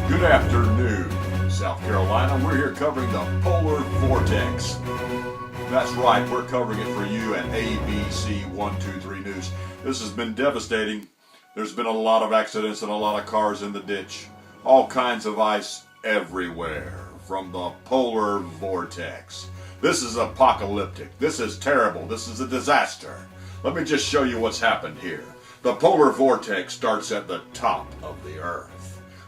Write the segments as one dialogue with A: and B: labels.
A: Good afternoon, South Carolina. We're here covering the polar vortex. That's right, we're covering it for you at ABC 123 News. This has been devastating. There's been a lot of accidents and a lot of cars in the ditch. All kinds of ice everywhere from the polar vortex. This is apocalyptic. This is terrible. This is a disaster. Let me just show you what's happened here. The polar vortex starts at the top of the earth.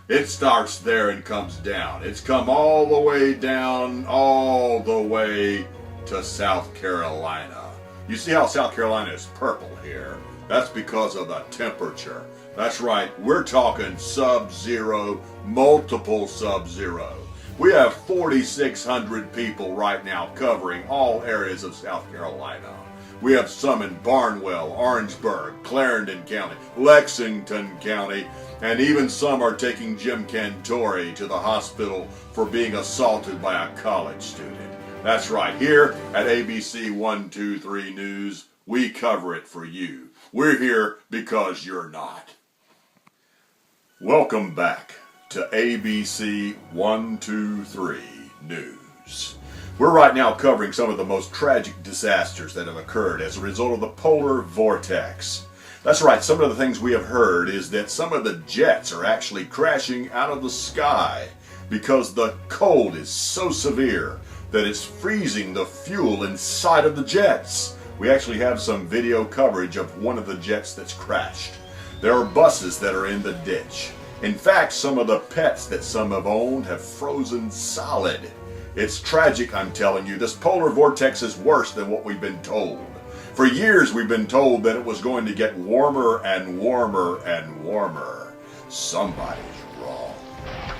A: It starts there and comes down. It's come all the way down, all the way to South Carolina. You see how South Carolina is purple here? That's because of the temperature. That's right, we're talking sub-zero, multiple sub-zero. We have 4,600 people right now covering all areas of South Carolina. We have some in Barnwell, Orangeburg, Clarendon County, Lexington County, and even some are taking Jim Cantore to the hospital for being assaulted by a college student. That's right, here at ABC 123 News, we cover it for you. We're here because you're not. Welcome back to ABC 123 News. We're right now covering some of the most tragic disasters that have occurred as a result of the polar vortex. That's right, some of the things we have heard is that some of the jets are actually crashing out of the sky because the cold is so severe that it's freezing the fuel inside of the jets. We actually have some video coverage of one of the jets that's crashed. There are buses that are in the ditch. In fact, some of the pets that some have owned have frozen solid. It's tragic, I'm telling you. This polar vortex is worse than what we've been told. For years we've been told that it was going to get warmer and warmer and warmer. Somebody's wrong.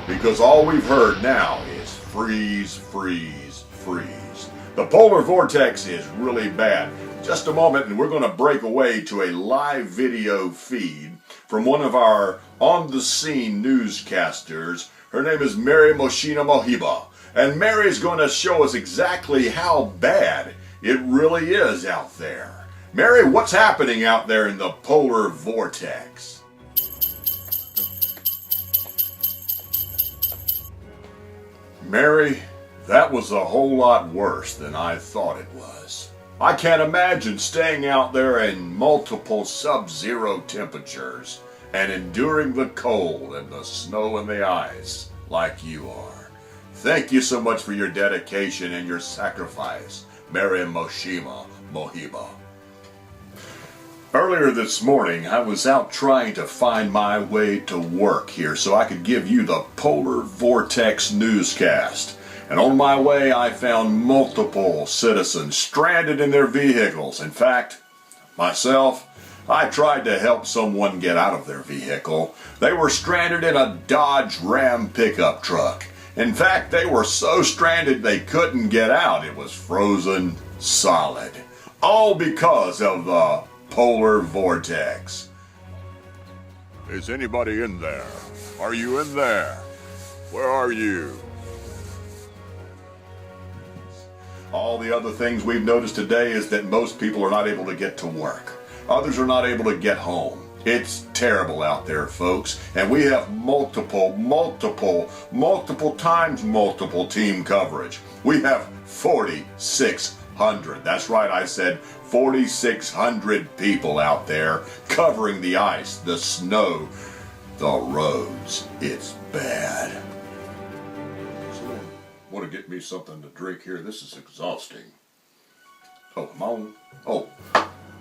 A: Because all we've heard now is freeze, freeze, freeze. The polar vortex is really bad. Just a moment and we're going to break away to a live video feed from one of our on-the-scene newscasters. Her name is Mary Moshina Mohiba. And Mary's going to show us exactly how bad it really is out there. Mary, what's happening out there in the polar vortex? Mary, that was a whole lot worse than I thought it was. I can't imagine staying out there in multiple sub-zero temperatures and enduring the cold and the snow and the ice like you are. Thank you so much for your dedication and your sacrifice, Mary Moshima Mohiba. Earlier this morning, I was out trying to find my way to work here so I could give you the Polar Vortex newscast. And on my way, I found multiple citizens stranded in their vehicles. In fact, myself, I tried to help someone get out of their vehicle. They were stranded in a Dodge Ram pickup truck. In fact, they were so stranded they couldn't get out. It was frozen solid. All because of the polar vortex. Is anybody in there? Are you in there? Where are you? All the other things we've noticed today is that most people are not able to get to work. Others are not able to get home. It's terrible out there, folks, and we have multiple team coverage. We have 4,600. That's right, I said 4,600 people out there covering the ice, the snow, the roads. It's bad. Someone want to get me something to drink here? This is exhausting. Oh, I'm on. Oh.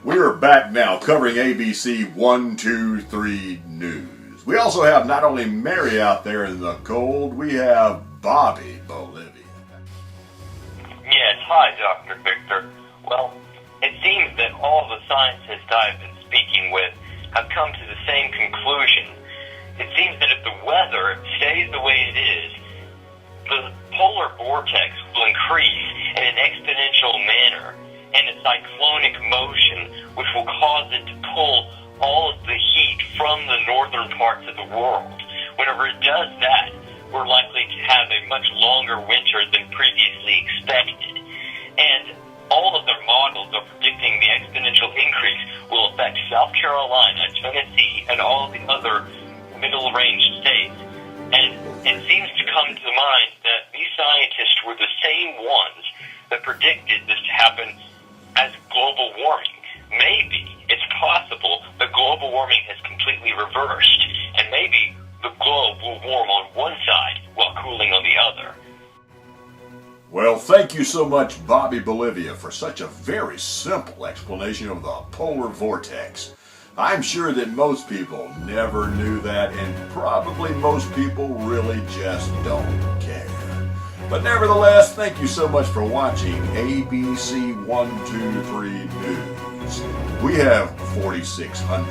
A: We are back now covering ABC 123 News. We also have not only Mary out there in the cold, we have Bobby Bolivia.
B: Yes, hi, Dr. Victor. Well, it seems that all the scientists I've been speaking with have come to the same conclusion. It seems that if the weather stays the way it is, the polar vortex will increase in an exponential manner, and a cyclonic motion which will cause it to pull all of the heat from the northern parts of the world. Whenever it does that, we're likely to have a much longer winter than previously expected. And all of their models are predicting the exponential increase will affect South Carolina, Tennessee, and all of the other middle-range states. And it seems to come to mind that these scientists were the same ones that predicted this to happen as global warming. Maybe it's possible that global warming has completely reversed, and maybe the globe will warm on one side while cooling on the other.
A: Well, thank you so much, Bobby Bolivia, for such a very simple explanation of the polar vortex. I'm sure that most people never knew that, and probably most people really just don't care. But nevertheless, thank you so much for watching ABC 123 News. We have 4,600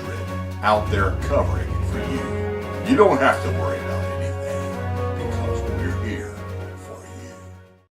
A: out there covering for you. You don't have to worry about it.